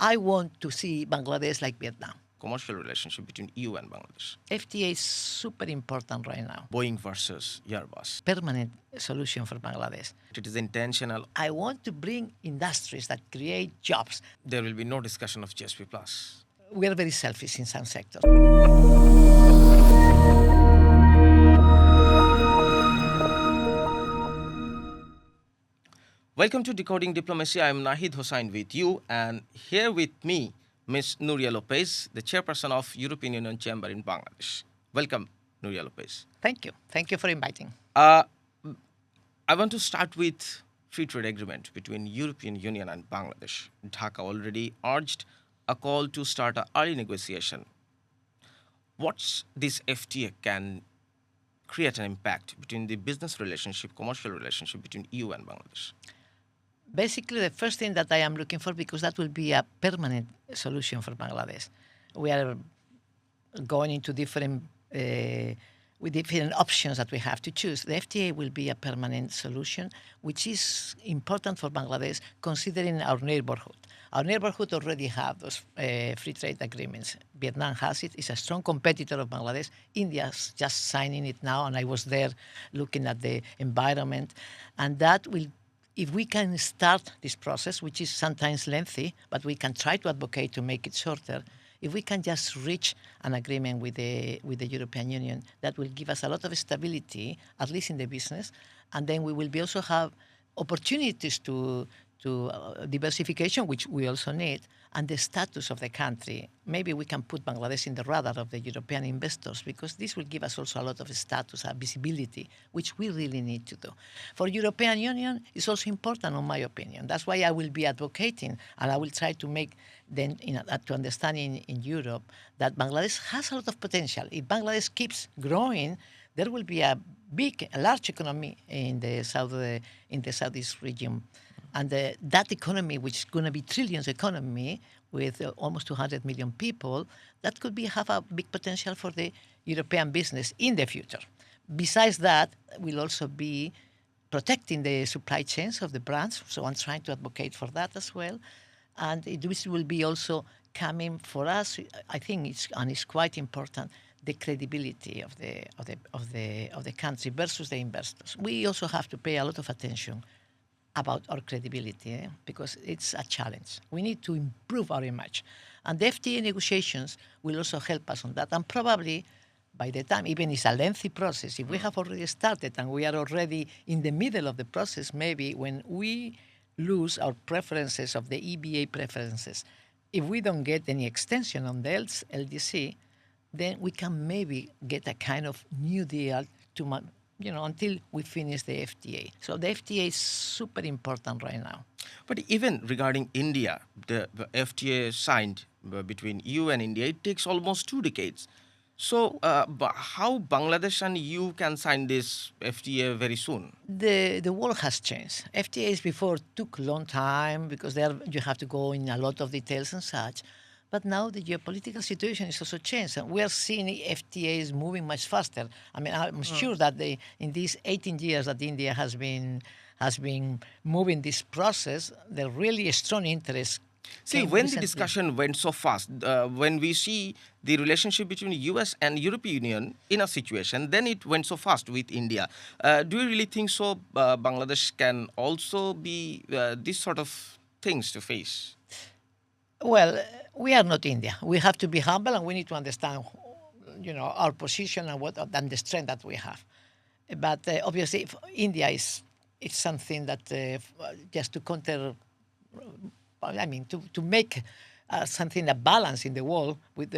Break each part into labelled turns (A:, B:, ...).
A: I want to see Bangladesh like Vietnam.
B: Commercial relationship between EU and Bangladesh.
A: FTA is super important right now.
B: Boeing versus Airbus.
A: Permanent solution for Bangladesh.
B: It is intentional.
A: I want to bring industries that create jobs.
B: There will be no discussion of GSP plus.
A: We are very selfish in some sectors.
B: Welcome to Decoding Diplomacy. I am Nahid Hossain with you, and here with me, Ms. Nuria Lopez, the chairperson of European Union Chamber in Bangladesh. Welcome, Nuria Lopez.
A: Thank you. Thank you for inviting.
B: I want to start with free trade agreement between European Union and Bangladesh. Dhaka already urged a call to start an early negotiation. What's this FTA can create an impact between the business relationship, commercial relationship between EU and Bangladesh?
A: Basically, the first thing that I am looking for, because that will be a permanent solution for Bangladesh. We are going into different with different options that we have to choose. The FTA will be a permanent solution, which is important for Bangladesh, considering our neighborhood. Our neighborhood already have those free trade agreements. Vietnam has it. It's a strong competitor of Bangladesh. India's just signing it now, and I was there looking at the environment. And that will, if we can start this process, which is sometimes lengthy, but we can try to advocate to make it shorter. If we can just reach an agreement with the European Union, that will give us a lot of stability, at least in the business, and then we will be also have opportunities to diversification, which we also need, and the status of the country. Maybe we can put Bangladesh in the radar of the European investors, because this will give us also a lot of status, a visibility, which we really need to do. For European Union, it's also important, in my opinion. That's why I will be advocating, and I will try to make them to understand in Europe that Bangladesh has a lot of potential. If Bangladesh keeps growing, there will be a large economy in the southeast region. And that economy, which is going to be trillions economy with almost 200 million people, that could have a big potential for the European business in the future. Besides that, will also be protecting the supply chains of the brands. So I'm trying to advocate for that as well. And this will be also coming for us. I think it's quite important, the credibility of the country versus the investors. We also have to pay a lot of attention about our credibility, because it's a challenge. We need to improve our image. And the FTA negotiations will also help us on that. And probably by the time, even it's a lengthy process, if we have already started and we are already in the middle of the process, maybe when we lose our preferences of the EBA preferences, if we don't get any extension on the LDC, then we can maybe get a kind of new deal to until we finish the FTA. So the FTA is super important right now.
B: But even regarding India, the FTA signed between EU and India, it takes almost 2 decades. So how Bangladesh and EU can sign this FTA very soon?
A: The world has changed. FTAs before took a long time because you have to go in a lot of details and such. But now the geopolitical situation is also changed, and we are seeing FTAs moving much faster. I mean, I'm sure that in these 18 years that India has been moving this process, there really is strong interest.
B: See, when the discussion went so fast, when we see the relationship between US and European Union in a situation, then it went so fast with India. Do you really think so Bangladesh can also be this sort of things to face?
A: Well, we are not India. We have to be humble, and we need to understand, our position and the strength that we have. But obviously, if India it's something that just to counter. I mean, to make something a balance in the world, with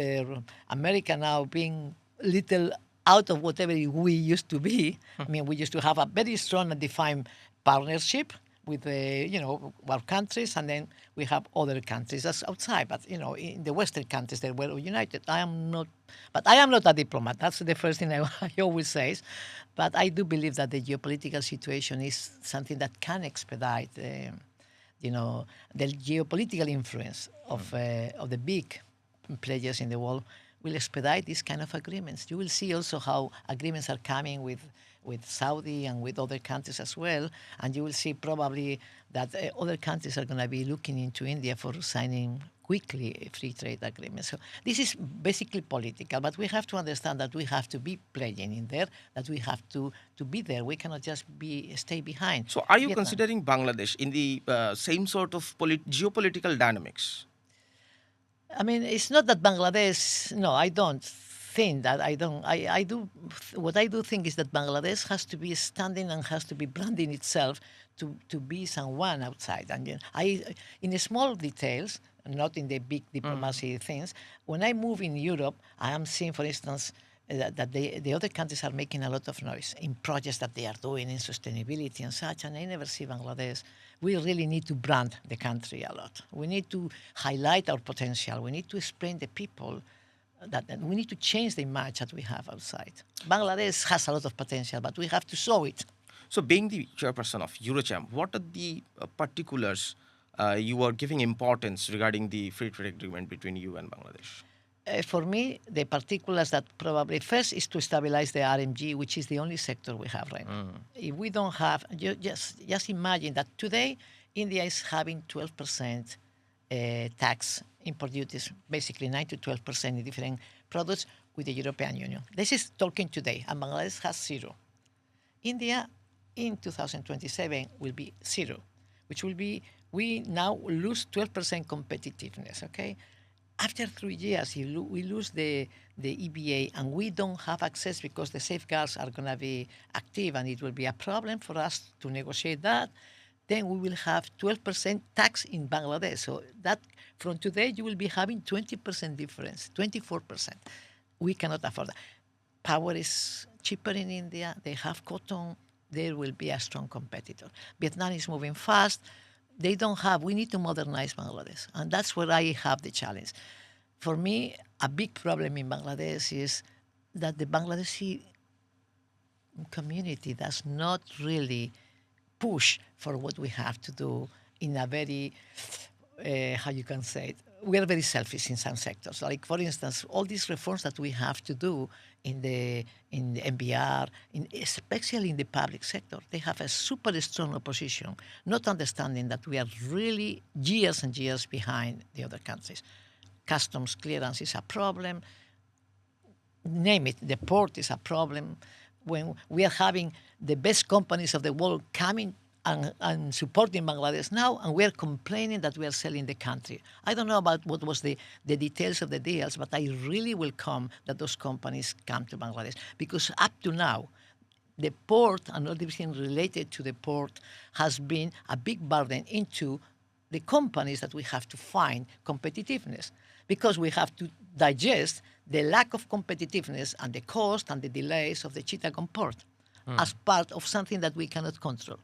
A: America now being little out of whatever we used to be. I mean, we used to have a very strong and defined partnership with our countries, and then we have other countries that's outside. But in the Western countries, they were united. I am not a diplomat. That's the first thing I always say. But I do believe that the geopolitical situation is something that can expedite the geopolitical influence of the big players in the world will expedite these kind of agreements. You will see also how agreements are coming with Saudi and with other countries as well, and you will see probably that other countries are going to be looking into India for signing quickly a free trade agreement. So this is basically political, but we have to understand that we have to be playing in there, that we have to be there. We cannot just stay behind.
B: So, are you
A: Vietnam.
B: considering Bangladesh in the same sort of geopolitical dynamics?
A: I mean, it's not that Bangladesh. No, I don't think that. I don't. I do. What I do think is that Bangladesh has to be standing and has to be branding itself to be someone outside. And in the small details, not in the big diplomacy things. When I move in Europe, I am seeing, for instance, that the other countries are making a lot of noise in projects that they are doing in sustainability and such, and I never see Bangladesh. We really need to brand the country a lot. We need to highlight our potential. We need to explain to people that we need to change the image that we have outside. Bangladesh has a lot of potential, but we have to show it.
B: So, being the chairperson of Eurocham, what are the particulars you are giving importance regarding the free trade agreement between you and Bangladesh?
A: For me, the particulars that probably first is to stabilize the RMG, which is the only sector we have right now. If we don't have, just imagine that today India is having 12% tax import duties, basically 9 to 12% in different products with the European Union. This is talking today, and Bangladesh has zero. India in 2027 will be zero, which will be, we now lose 12% competitiveness, okay? After 3 years, we lose the EBA and we don't have access because the safeguards are going to be active and it will be a problem for us to negotiate that. Then we will have 12% tax in Bangladesh. So that from today, you will be having 20% difference, 24%. We cannot afford that. Power is cheaper in India. They have cotton. There will be a strong competitor. Vietnam is moving fast. They don't have, we need to modernize Bangladesh. And that's where I have the challenge. For me, a big problem in Bangladesh is that the Bangladeshi community does not really push for what we have to do in a very, how you can say it, we are very selfish in some sectors. Like, for instance, all these reforms that we have to do in the MBR, especially in the public sector, they have a super strong opposition, not understanding that we are really years and years behind the other countries. Customs clearance is a problem. Name it, the port is a problem. When we are having the best companies of the world coming and supporting Bangladesh now, and we are complaining that we are selling the country. I don't know about what was the details of the deals, but I really welcome that those companies come to Bangladesh, because up to now, the port and everything related to the port has been a big burden into the companies that we have to find competitiveness, because we have to digest the lack of competitiveness and the cost and the delays of the Chittagong port as part of something that we cannot control.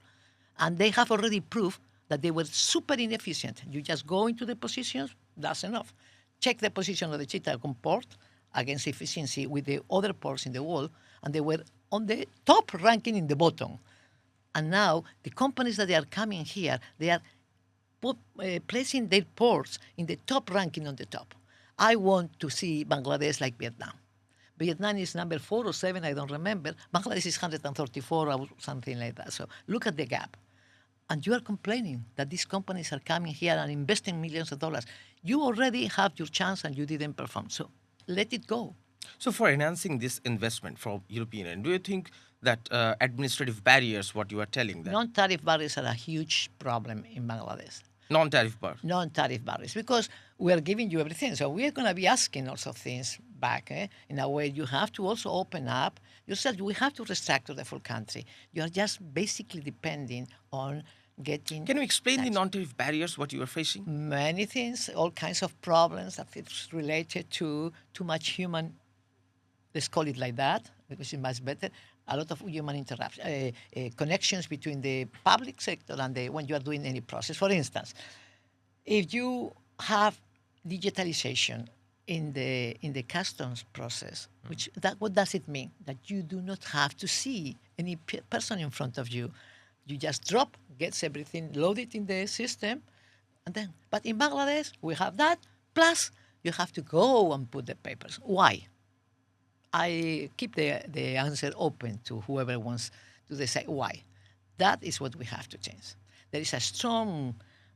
A: And they have already proved that they were super inefficient. You just go into the positions, that's enough. Check the position of the Chittagong port against efficiency with the other ports in the world, and they were on the top ranking in the bottom. And now the companies that they are coming here, they are placing their ports in the top ranking on the top. I want to see Bangladesh like Vietnam. Vietnam is number 4 or 7, I don't remember. Bangladesh is 134 or something like that. So look at the gap. And you are complaining that these companies are coming here and investing millions of dollars. You already have your chance and you didn't perform. So let it go.
B: So, for enhancing this investment from European Union, do you think that administrative barriers, what you are telling them,
A: Non-tariff barriers are a huge problem in Bangladesh.
B: non-tariff bar?
A: Non-tariff barriers, because we are giving you everything. So we are going to be asking also things back. In a way, you have to also open up yourself. We have to restructure the full country. You are just basically depending on getting...
B: Can you explain the non-tariff barriers, what you are facing?
A: Many things, all kinds of problems that it's related to too much human, let's call it like that, because it's much better, a lot of human interaction, connections between the public sector and when you are doing any process. For instance, if you have digitalization in the customs process, what does it mean? That you do not have to see any person in front of you. You just drop, gets everything loaded in the system, and then. But in Bangladesh, we have that. Plus, you have to go and put the papers. Why? I keep the answer open to whoever wants to decide why. That is what we have to change. There is a strong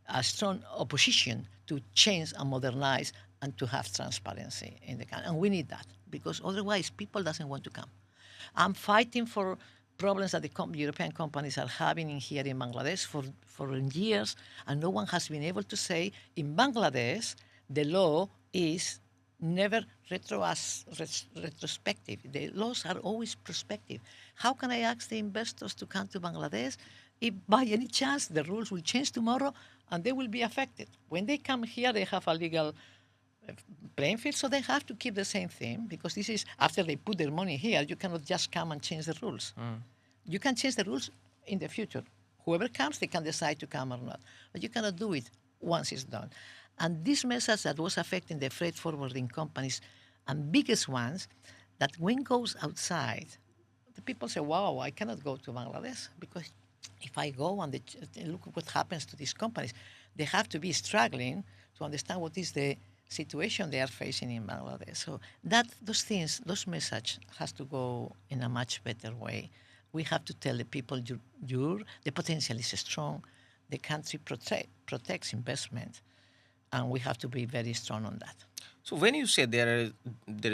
A: a strong opposition to change and modernize and to have transparency in the country. And we need that because otherwise people doesn't want to come. I'm fighting for problems that the European companies are having in here in Bangladesh for years, and no one has been able to say in Bangladesh the law is never retrospective. The laws are always prospective. How can I ask the investors to come to Bangladesh if by any chance the rules will change tomorrow and they will be affected? When they come here, they have a legal playing field, so they have to keep the same thing because this is after they put their money here. You cannot just come and change the rules. You can change the rules in the future. Whoever comes, they can decide to come or not, but you cannot do it once it's done. And this message that was affecting the freight forwarding companies and biggest ones, that when goes outside, the people say, "Wow, I cannot go to Bangladesh because if I go and look what happens to these companies, they have to be struggling to understand what is the situation they are facing in Bangladesh." So those message has to go in a much better way. We have to tell the people, the potential is strong, the country protects investment, and we have to be very strong on that.
B: So when you say there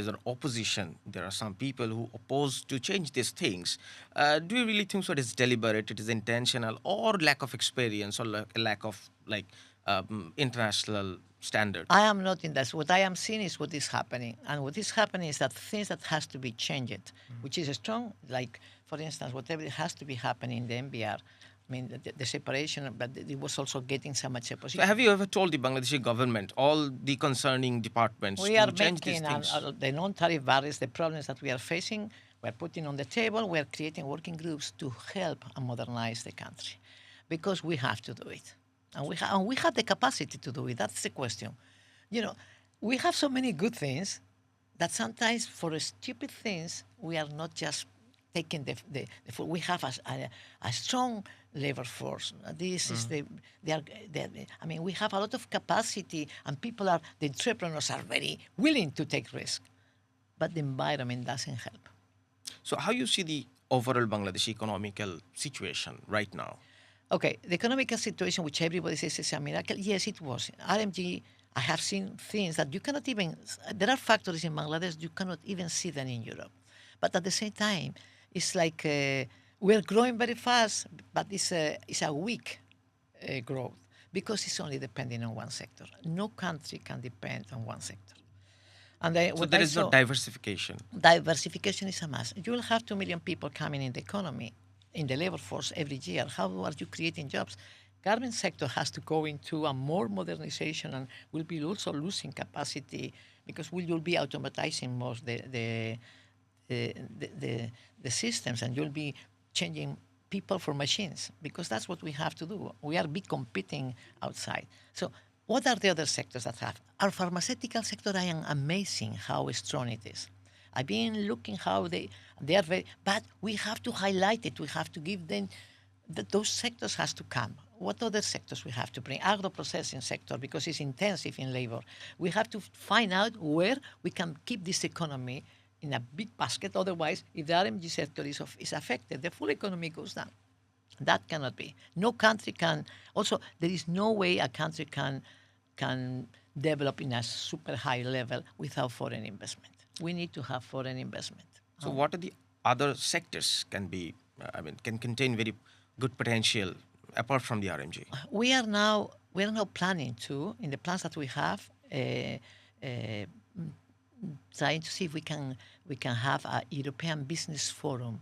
B: is an opposition, there are some people who oppose to change these things. Do you really think so? It is deliberate, it is intentional, or lack of experience, or lack of international standards?
A: I am not in that. What I am seeing is what is happening, and what is happening is that things that has to be changed, which is strong. Like for instance, whatever has to be happening in the MBR. I mean, the separation, but it was also getting so much opposition.
B: So have you ever told the Bangladeshi government, all the concerning departments,
A: We
B: to
A: are
B: change these
A: making
B: things?
A: the non-tariff barriers, the problems that we are facing, we are putting on the table. We are creating working groups to help and modernize the country, because we have to do it, and we have the capacity to do it. That's the question. You know, we have so many good things that sometimes for stupid things we are not just taking the full. We have a strong labor force. This is I mean, we have a lot of capacity, and the entrepreneurs are very willing to take risk, but the environment doesn't help.
B: So how you see the overall Bangladeshi economical situation right now?
A: Okay, the economic situation, which everybody says is a miracle, yes, it was. RMG, I have seen things that you cannot even, there are factories in Bangladesh, you cannot even see them in Europe. But at the same time, it's like we're growing very fast, but it's a weak growth because it's only depending on one sector. No country can depend on one sector. And
B: So there is no diversification.
A: Diversification is a must. You will have 2 million people coming in the economy, in the labor force every year. How are you creating jobs? Garment sector has to go into a more modernization, and will be also losing capacity because we will be automatizing most the systems, and you'll be changing people for machines, because that's what we have to do. We are big competing outside. So what are the other sectors that have? Our pharmaceutical sector, I am amazing how strong it is. I've been looking how they are very, but we have to highlight it. We have to give them, those sectors has to come. What other sectors we have to bring? Agro-processing sector, because it's intensive in labor. We have to find out where we can keep this economy in a big basket. Otherwise, if the RMG sector is affected, the full economy goes down. That cannot be. No country can. Also, there is no way a country can develop in a super high level without foreign investment. We need to have foreign investment.
B: So what are the other sectors can contain very good potential apart from the RMG?
A: We are now planning to, in the plans that we have, trying to see if we can have a European Business Forum,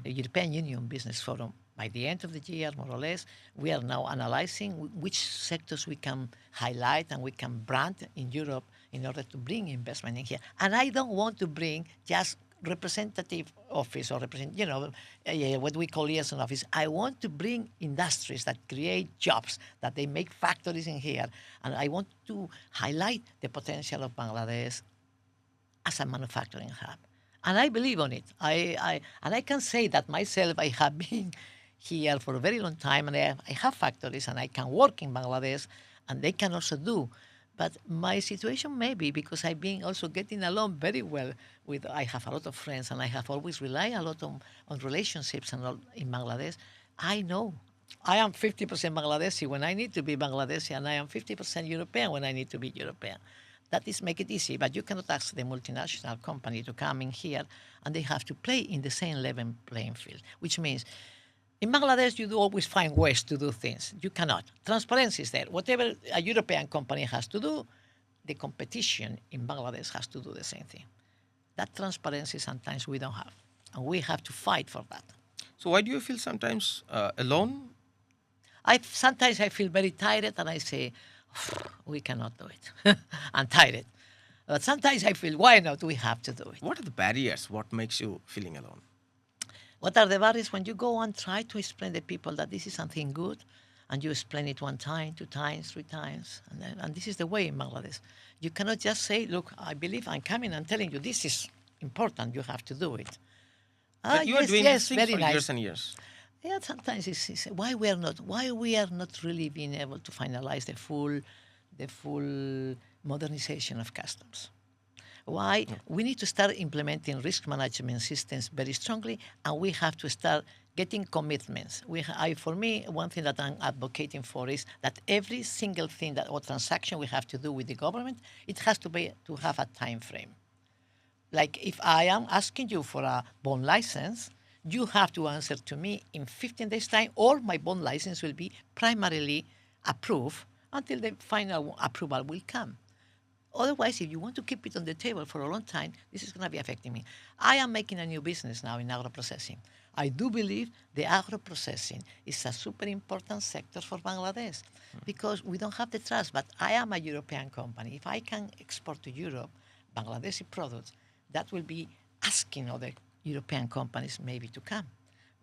A: a European Union Business Forum by the end of the year, more or less. We are now analyzing which sectors we can highlight and we can brand in Europe in order to bring investment in here. And I don't want to bring just representative office or what we call liaison office. I want to bring industries that create jobs, that they make factories in here. And I want to highlight the potential of Bangladesh as a manufacturing hub. And I believe on it. I can say that myself. I have been here for a very long time, and I have factories, and I can work in Bangladesh, and they can also do. But my situation may be because I've been also getting along very well with, I have a lot of friends, and I have always relied a lot on relationships and in Bangladesh. I know I am 50% Bangladeshi when I need to be Bangladeshi, and I am 50% European when I need to be European. That is make it easy, but you cannot ask the multinational company to come in here, and they have to play in the same level playing field, which means in Bangladesh, you do always find ways to do things. You cannot. Transparency is there. Whatever a European company has to do, the competition in Bangladesh has to do the same thing. That transparency sometimes we don't have, and we have to fight for that.
B: So why do you feel sometimes alone?
A: Sometimes I feel very tired, and I say, we cannot do it. I'm tired. But sometimes I feel, why not? We have to do it.
B: What are the barriers? What makes you feeling alone?
A: What are the barriers when you go and try to explain to people that this is something good, and you explain it one time, 2 times, 3 times, and this is the way in Bangladesh. You cannot just say, look, I believe I'm coming and telling you this is important, you have to do it.
B: But you are doing this thing for years and years.
A: Yeah, sometimes it's why we are not really being able to finalize the full modernization of customs. Why? We need to start implementing risk management systems very strongly, and we have to start getting commitments. For me, one thing that I'm advocating for is that every single thing or transaction we have to do with the government, it has to have a time frame. Like if I am asking you for a bond license, you have to answer to me in 15 days' time, or my bond license will be primarily approved until the final approval will come. Otherwise, if you want to keep it on the table for a long time, this is going to be affecting me. I am making a new business now in agro-processing. I do believe the agro-processing is a super important sector for Bangladesh because we don't have the trust. But I am a European company. If I can export to Europe Bangladeshi products, that will be asking other European companies maybe to come.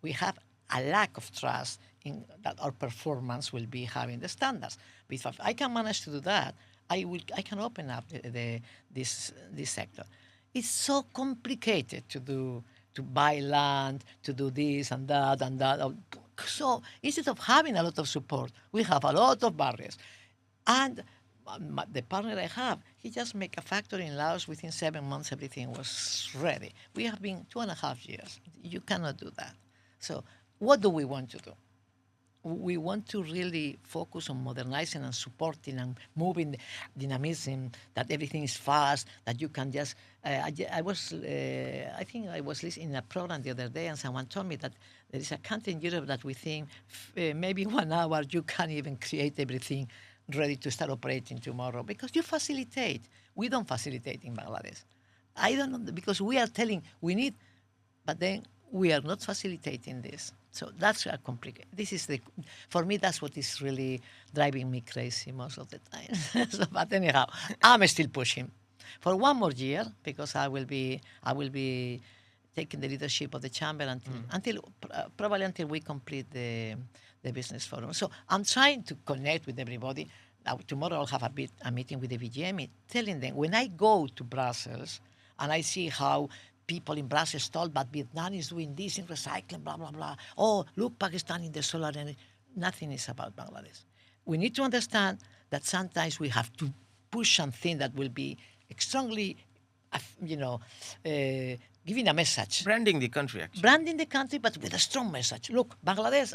A: We have a lack of trust in that our performance will be having the standards. But if I can manage to do that, I can open up this sector. It's so complicated to buy land, to do this and that and that. So instead of having a lot of support, we have a lot of barriers. And the partner I have, he just make a factory in Laos. Within 7 months, everything was ready. We have been 2.5 years. You cannot do that. So what do we want to do? We want to really focus on modernizing and supporting and moving dynamism, that everything is fast, that you can just... I think I was listening in a program the other day, and someone told me that there is a country in Europe that we think maybe 1 hour you can even create everything ready to start operating tomorrow because you facilitate. We don't facilitate in Bangladesh. I don't know, because we are telling we need, but then we are not facilitating this. So that's a complicated. For me, that's what is really driving me crazy most of the time. But anyhow, I'm still pushing for 1 more year because I will be taking the leadership of the chamber probably until we complete the business forum. So I'm trying to connect with everybody. Tomorrow I'll have a meeting with the VGM, telling them when I go to Brussels and I see how people in Brussels told, but Vietnam is doing this in recycling, blah, blah, blah. Oh, look, Pakistan in the solar energy. Nothing is about Bangladesh. We need to understand that sometimes we have to push something that will be strongly, giving a message.
B: Branding the country, actually.
A: Branding the country, but with a strong message. Look, Bangladesh,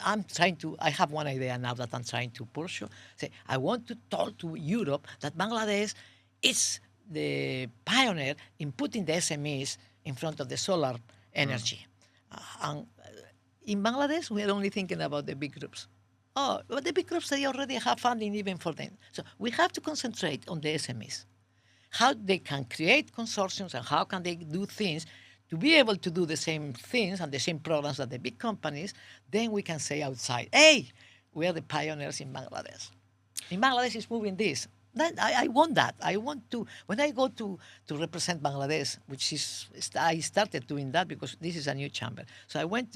A: I have one idea now that I'm trying to pursue. I want to talk to Europe that Bangladesh is the pioneer in putting the SMEs in front of the solar energy. In Bangladesh, we are only thinking about the big groups. Oh, but the big groups, they already have funding even for them. So we have to concentrate on the SMEs. How they can create consortiums and how can they do things to be able to do the same things and the same programs that the big companies, then we can say outside, hey, we are the pioneers in Bangladesh. In Bangladesh is moving this. I want that. I want to, when I go to represent Bangladesh, I started doing that because this is a new chamber. So I went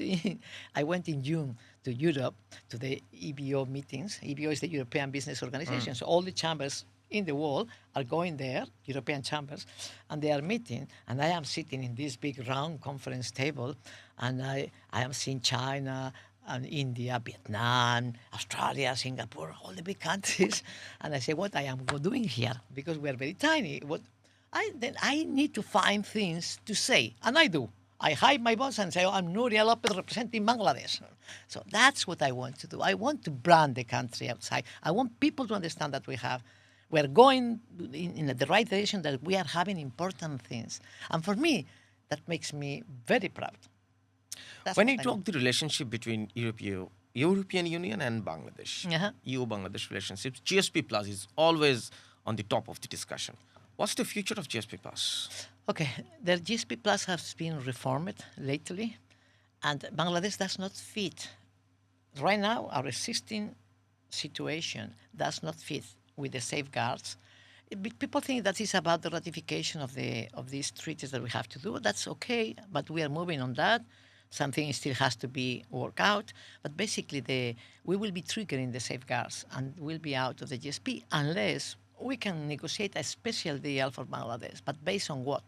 A: in June to Europe to the EBO meetings. EBO is the European Business Organization. So all the chambers in the world are going there, European chambers, and they are meeting. And I am sitting in this big round conference table, and I am seeing China and India, Vietnam, Australia, Singapore, all the big countries. And I say, what I am doing here? Because we are very tiny. Then I need to find things to say, and I do. I hide my boss and say, oh, I'm Nuria Lopez representing Bangladesh. So that's what I want to do. I want to brand the country outside. I want people to understand that we're going in the right direction, that we are having important things. And for me, that makes me very proud. That's
B: When
A: what
B: you
A: I
B: talk
A: want.
B: the relationship between European Union and Bangladesh,
A: Uh-huh.
B: EU-Bangladesh relationships, GSP Plus is always on the top of the discussion. What's the future of GSP Plus?
A: Okay, the GSP Plus has been reformed lately, and Bangladesh does not fit. Right now, our existing situation does not fit with the safeguards. People think that is about the ratification of these treaties that we have to do. That's okay, but we are moving on that. Something still has to be worked out. But basically, we will be triggering the safeguards and will be out of the GSP unless we can negotiate a special deal for Bangladesh. But based on what?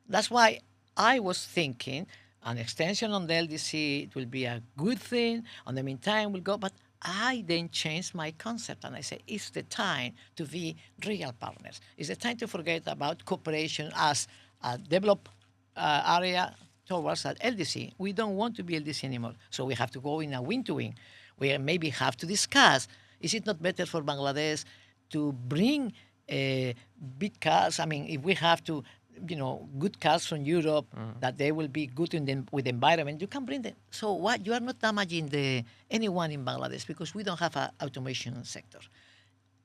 A: That's why I was thinking an extension on the LDC, it will be a good thing. On the meantime, we'll go. But I then changed my concept and I say, it's the time to be real partners. It's the time to forget about cooperation as a developed area towards an LDC. We don't want to be LDC anymore. So we have to go in a win-to-win. We maybe have to discuss, is it not better for Bangladesh to bring big cars? I mean, if we have to, good cars from Europe, that they will be good with the environment, you can bring them. So what? You are not damaging anyone in Bangladesh because we don't have an automation sector.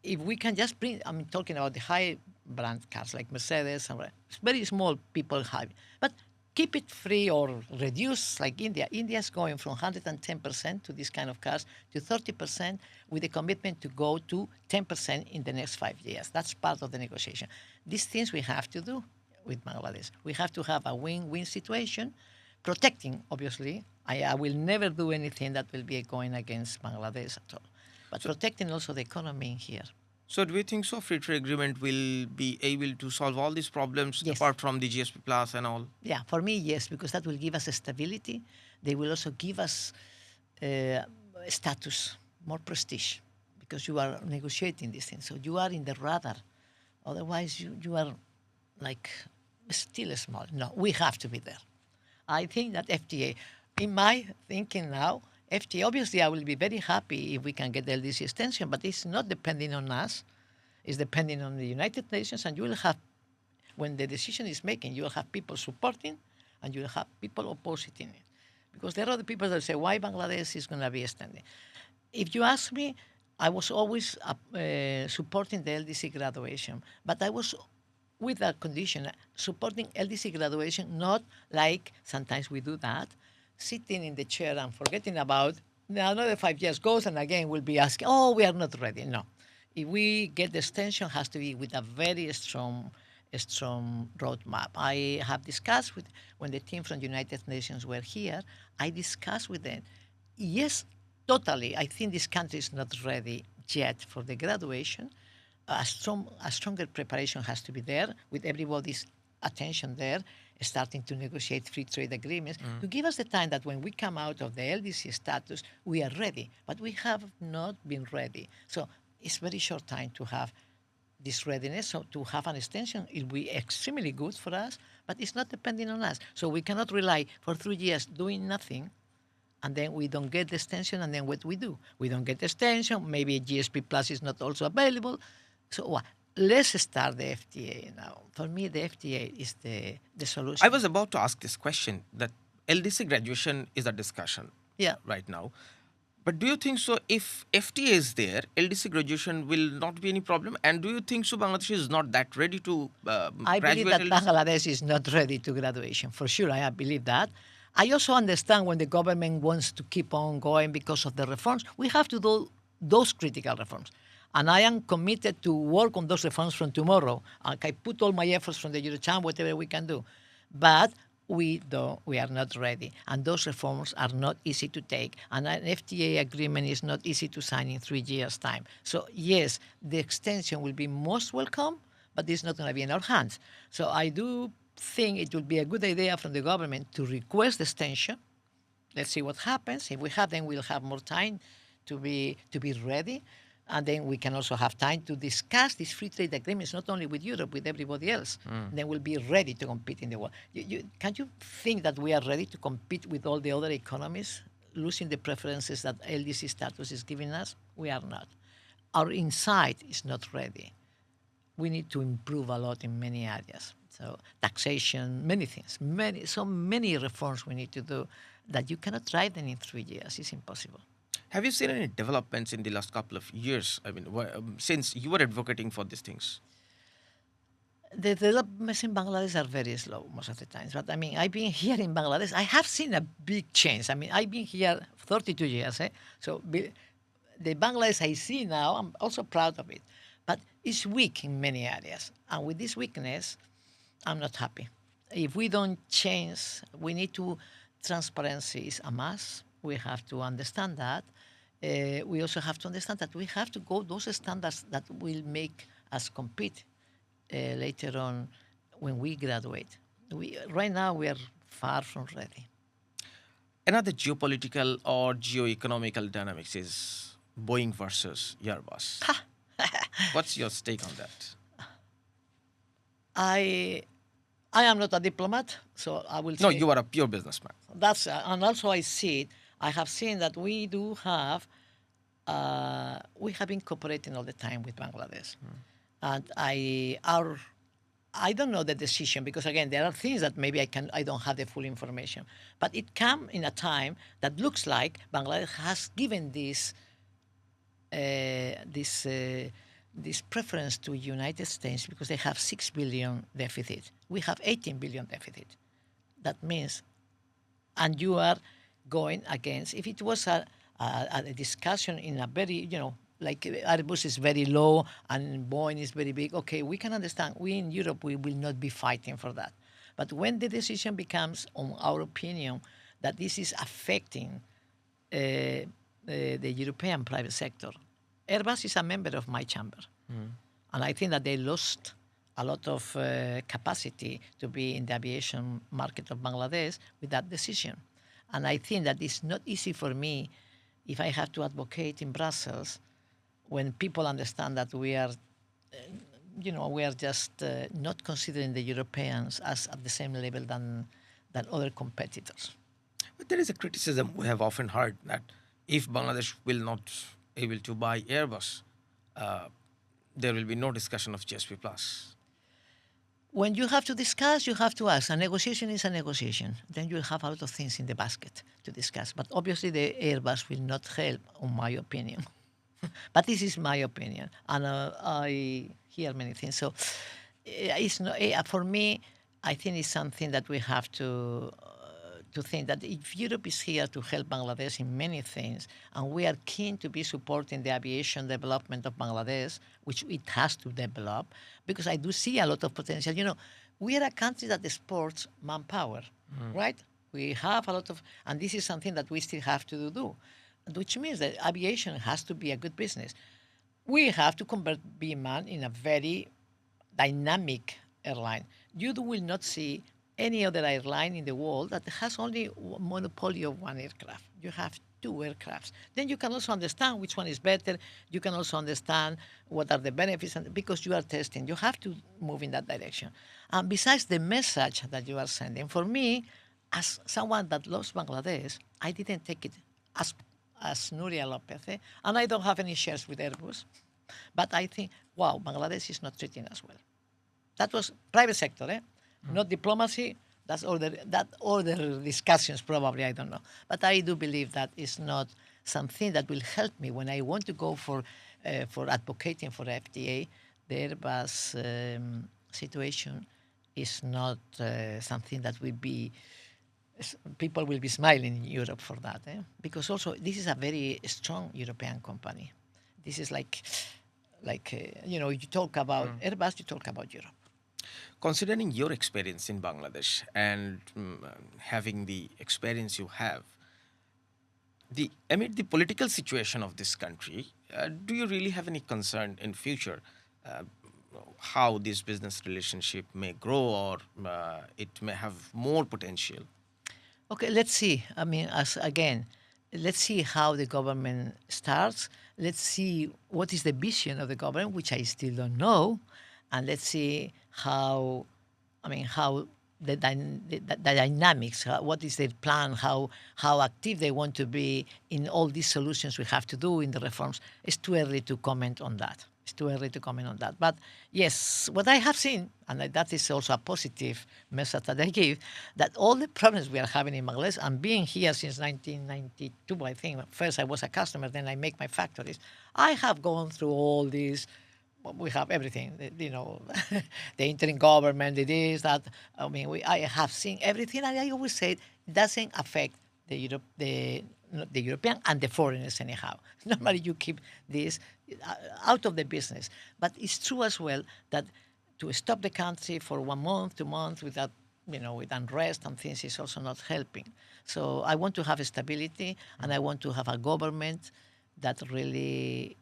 A: If we can just bring, I'm talking about the high brand cars like Mercedes, and it's very small people have, but keep it free or reduce like India. India is going from 110% to this kind of cars to 30% with a commitment to go to 10% in the next 5 years. That's part of the negotiation. These things we have to do with Bangladesh. We have to have a win-win situation, protecting, obviously. I will never do anything that will be going against Bangladesh at all, but protecting also the economy here.
B: So do you think so free trade agreement will be able to solve all these problems
A: Yes.
B: apart from the GSP Plus and all?
A: Yeah, for me, yes, because that will give us a stability. They will also give us status, more prestige, because you are negotiating these things. So you are in the radar. Otherwise, you are like still small. No, we have to be there. I think that FTA, in my thinking now, FTA, obviously I will be very happy if we can get the LDC extension, but it's not depending on us. It's depending on the United Nations, and you will have, when the decision is making, you will have people supporting and you will have people opposing it. Because there are the people that say, why Bangladesh is going to be extended? If you ask me, I was always supporting the LDC graduation, but I was with a condition, supporting LDC graduation, not like sometimes we do that, sitting in the chair and forgetting about another 5 years goes and again we'll be asking, oh, we are not ready. No. If we get the extension, has to be with a very strong roadmap. I have discussed when the team from the United Nations were here, I discussed with them, yes, totally, I think this country is not ready yet for the graduation. A stronger preparation has to be there with everybody's attention there, starting to negotiate free trade agreements to give us the time that when we come out of the LDC status, we are ready. But we have not been ready. So it's very short time to have this readiness. So to have an extension, it will be extremely good for us, but it's not depending on us. So we cannot rely for 3 years doing nothing, and then we don't get the extension, and then what we do? We don't get the extension, maybe GSP Plus is not also available. So let's start the FTA now. For me, the FTA is the solution.
B: I was about to ask this question, that LDC graduation is a discussion right now. But do you think so if FTA is there, LDC graduation will not be any problem? And do you think so Bangladesh is not that ready to
A: I believe
B: graduate
A: that
B: LDC?
A: Bangladesh is not ready to graduation. For sure, I believe that. I also understand when the government wants to keep on going because of the reforms. We have to do those critical reforms. And I am committed to work on those reforms from tomorrow. I put all my efforts from the Eurocham, whatever we can do. But we are not ready. And those reforms are not easy to take. And an FTA agreement is not easy to sign in 3 years' time. So yes, the extension will be most welcome, but it's not going to be in our hands. So I do think it would be a good idea from the government to request the extension. Let's see what happens. If we have, then we'll have more time to be ready. And then we can also have time to discuss these free trade agreements, not only with Europe, with everybody else. Then we'll be ready to compete in the world. Can you think that we are ready to compete with all the other economies, losing the preferences that LDC status is giving us? We are not. Our inside is not ready. We need to improve a lot in many areas. So taxation, many things, so many reforms we need to do that you cannot try them in 3 years. It's impossible.
B: Have you seen any developments in the last couple of years? I mean, since you were advocating for these things.
A: The developments in Bangladesh are very slow most of the times. But I mean, I've been here in Bangladesh. I have seen a big change. I mean, I've been here 32 years. So the Bangladesh I see now, I'm also proud of it. But it's weak in many areas. And with this weakness, I'm not happy. If we don't change, we need to, transparency is a must. We have to understand that. We also have to understand that we have to go those standards that will make us compete later on when we graduate. Right now, we are far from ready.
B: Another geopolitical or geo-economical dynamics is Boeing versus Airbus. What's your take on that?
A: I am not a diplomat, so I will say...
B: No, you are a pure businessman.
A: That's and also I see it. I have seen that we do have... we have been cooperating all the time with Bangladesh. And I don't know the decision because again there are things that maybe I don't have the full information. But it came in a time that looks like Bangladesh has given this preference to United States because they have 6 billion deficit. We have 18 billion deficit. That means, and you are going against. If it was a discussion in a very like Airbus is very low and Boeing is very big. Okay, we can understand. We in Europe, we will not be fighting for that. But when the decision becomes, on our opinion, that this is affecting the European private sector, Airbus is a member of my chamber. And I think that they lost a lot of capacity to be in the aviation market of Bangladesh with that decision. And I think that it's not easy for me if I have to advocate in Brussels when people understand that we are, we are just not considering the Europeans as at the same level than other competitors.
B: But there is a criticism we have often heard that if Bangladesh will not able to buy Airbus, there will be no discussion of GSP Plus.
A: When you have to discuss, you have to ask. A negotiation is a negotiation. Then you'll have a lot of things in the basket to discuss. But obviously, the Airbus will not help, in my opinion. But this is my opinion, and I hear many things. So, it's not, for me. I think it's something that we have to think that if Europe is here to help Bangladesh in many things, and we are keen to be supporting the aviation development of Bangladesh, which it has to develop, because I do see a lot of potential. We are a country that exports manpower, right? We have a lot of, and this is something that we still have to do, which means that aviation has to be a good business. We have to convert BMAN in a very dynamic airline. You will not see any other airline in the world that has only a monopoly of one aircraft. You have 2 aircrafts. Then you can also understand which one is better. You can also understand what are the benefits, and because you are testing, you have to move in that direction. And besides the message that you are sending, for me, as someone that loves Bangladesh, I didn't take it as Nuria Lopez, and I don't have any shares with Airbus, but I think, wow, Bangladesh is not treating us well. That was private sector, not diplomacy. That's other discussions probably, I don't know. But I do believe that is not something that will help me when I want to go for advocating for FTA. The Airbus situation is not something that will be, people will be smiling in Europe for that. Because also this is a very strong European company. This is like you talk about Airbus, you talk about Europe.
B: Considering your experience in Bangladesh and having the experience you have, amid the political situation of this country, do you really have any concern in future how this business relationship may grow or it may have more potential?
A: Okay, let's see. I mean, let's see how the government starts. Let's see what is the vision of the government, which I still don't know, and let's see how, how the dynamics, what is their plan, how active they want to be in all these solutions we have to do in the reforms. It's too early to comment on that. It's too early to comment on that. But yes, what I have seen, and that is also a positive message that I give, that all the problems we are having in Bangladesh, and being here since 1992, I think, first I was a customer, then I make my factories. I have gone through all these. We have everything, the interim government, it is that. I have seen everything, and I always say it doesn't affect the European and the foreigners anyhow. Normally you keep this out of the business. But it's true as well that to stop the country for 1 month, 2 months without, with unrest and things is also not helping. So I want to have stability, and I want to have a government that really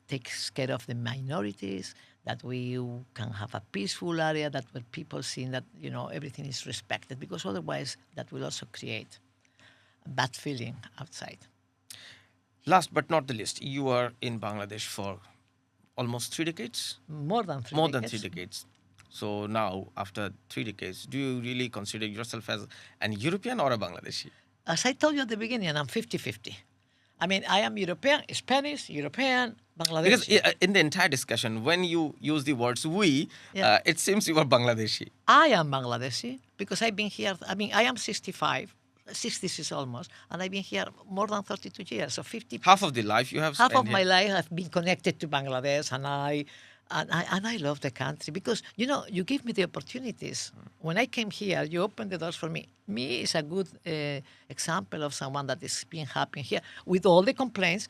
A: takes care of the minorities, that we can have a peaceful area, that where people see that, everything is respected, because otherwise that will also create a bad feeling outside.
B: Last but not the least, you are in Bangladesh for almost 3 decades?
A: More than 3
B: More
A: decades.
B: than 3 decades. So now, after 3 decades, do you really consider yourself as an European or a Bangladeshi?
A: As I told you at the beginning, I'm 50-50. I am European, Spanish, European, Bangladeshi.
B: Because in the entire discussion, when you use the words we, it seems you are Bangladeshi.
A: I am Bangladeshi because I've been here. I am 65, 66 almost, and I've been here more than 32 years. So 50.
B: Half of the life you have
A: Half
B: spent
A: of my life I've been connected to Bangladesh, and I love the country because you give me the opportunities. When I came here, you opened the doors for me. Me is a good example of someone that is being happy here with all the complaints.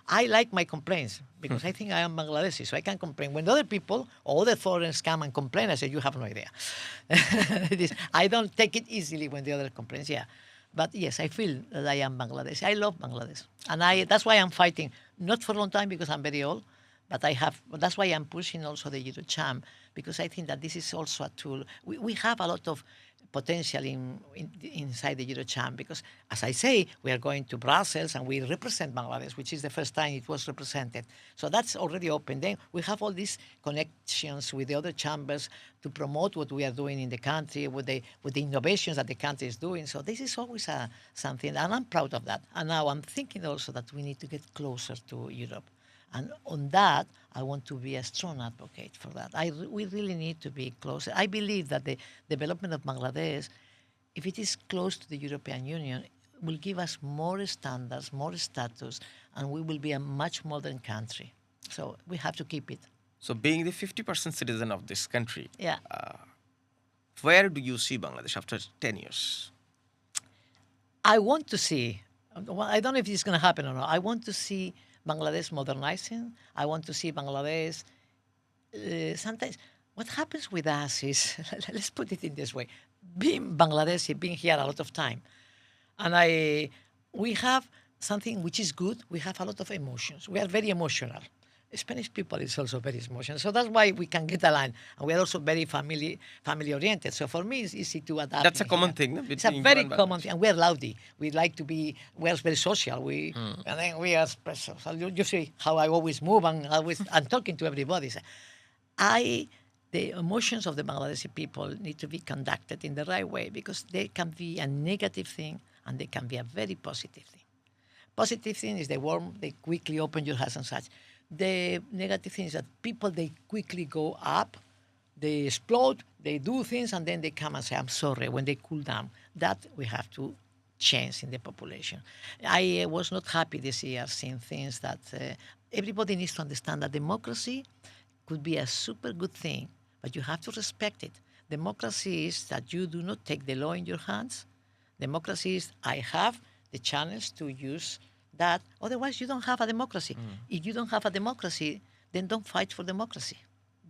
A: I like my complaints because I think I am Bangladeshi, so I can complain. When other people, all the foreigners come and complain, I say, you have no idea. I don't take it easily when the other complains. Yeah. But yes, I feel that I am Bangladesh. I love Bangladesh. And that's why I'm fighting, not for a long time because I'm very old, but that's why I'm pushing also the Cham, because I think that this is also a tool. We have a lot of potential inside the Cham, because, as I say, we are going to Brussels and we represent Bangladesh, which is the first time it was represented. So that's already open. Then we have all these connections with the other chambers to promote what we are doing in the country, with the innovations that the country is doing. So this is always something, and I'm proud of that. And now I'm thinking also that we need to get closer to Europe. And on that, I want to be a strong advocate for that. We really need to be closer. I believe that the development of Bangladesh, if it is close to the European Union, will give us more standards, more status, and we will be a much modern country. So we have to keep it.
B: So being the 50% citizen of this country,
A: yeah.
B: Where do you see Bangladesh after 10 years?
A: I want to see, I don't know if it's going to happen or not, I want to see Bangladesh modernizing. I want to see Bangladesh. Sometimes what happens with us is, let's put it in this way, being Bangladeshi, being here a lot of time, and we have something which is good. We have a lot of emotions. We are very emotional. Spanish people is also very emotional, so that's why we can get aligned. And we are also very family oriented. So for me, it's easy to adapt.
B: That's a common thing. No?
A: It's a very common thing, and we're loudy. We like to be. We're very social. And then we are special. So you see how I always move and I'm talking to everybody. So the emotions of the Bangladeshi people need to be conducted in the right way, because they can be a negative thing and they can be a very positive thing. Positive thing is they quickly open your house and such. The negative thing is that people, they quickly go up, they explode, they do things, and then they come and say, I'm sorry, when they cool down. That we have to change in the population. I was not happy this year seeing things that everybody needs to understand that democracy could be a super good thing, but you have to respect it. Democracy is that you do not take the law in your hands. Democracy is I have the channels to use that. Otherwise, you don't have a democracy. If you don't have a democracy, then don't fight for democracy,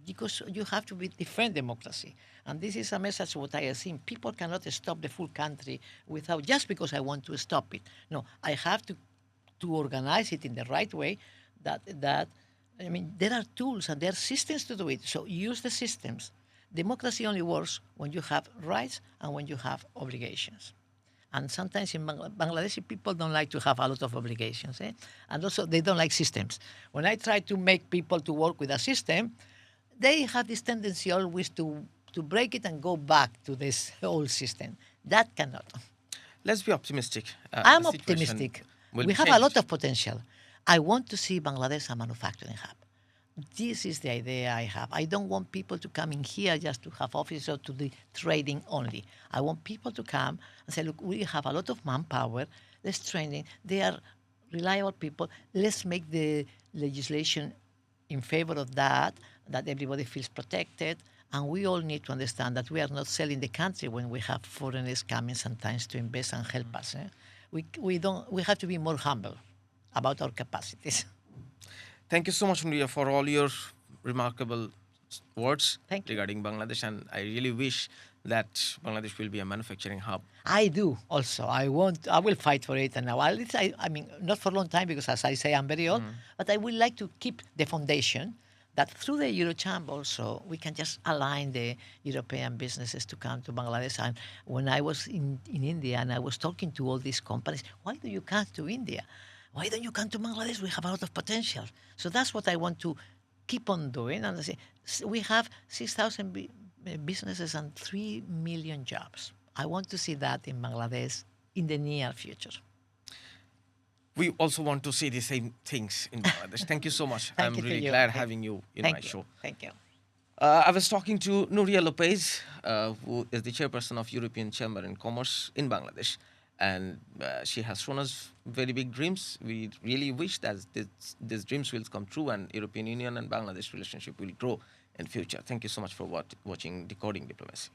A: because you have to defend democracy. And this is a message what I have seen. People cannot stop the full country without, just because I want to stop it. No, I have to organize it in the right way. There are tools and there are systems to do it. So use the systems. Democracy only works when you have rights and when you have obligations. And sometimes in Bangladeshi people don't like to have a lot of obligations, and also they don't like systems. When I try to make people to work with a system, they have this tendency always to break it and go back to this old system. That cannot.
B: Let's be optimistic.
A: I'm
B: The situation
A: optimistic.
B: will
A: We
B: be
A: have a lot
B: changed.
A: of potential. I want to see Bangladesh a manufacturing hub. This is the idea I have. I don't want people to come in here just to have offices or to do trading only. I want people to come and say, look, we have a lot of manpower. Let's train them. They are reliable people. Let's make the legislation in favor of that everybody feels protected. And we all need to understand that we are not selling the country when we have foreigners coming sometimes to invest and help us. We have to be more humble about our capacities.
B: Thank you so much, Nuria, for all your remarkable words
A: Thank you.
B: regarding Bangladesh, and I really wish that Bangladesh will be a manufacturing hub.
A: I do also. I will fight for it, and I mean, not for a long time because, as I say, I'm very old. But I would like to keep the foundation that through the Eurocham also we can just align the European businesses to come to Bangladesh. And when I was in India and I was talking to all these companies, why do you come to India? Why don't you come to Bangladesh? We have a lot of potential. So that's what I want to keep on doing. And I say, we have 6,000 businesses and 3 million jobs. I want to see that in Bangladesh in the near future.
B: We also want to see the same things in Bangladesh. Thank you so much.
A: Thank
B: I'm
A: you to
B: really
A: you.
B: glad having you in my
A: Thank you.
B: show.
A: Thank you.
B: I was talking to Nuria Lopez, who is the chairperson of European Chamber and Commerce in Bangladesh. And she has shown us very big dreams. We really wish that these dreams will come true and European Union and Bangladesh relationship will grow in future. Thank you so much for watching Decoding Diplomacy.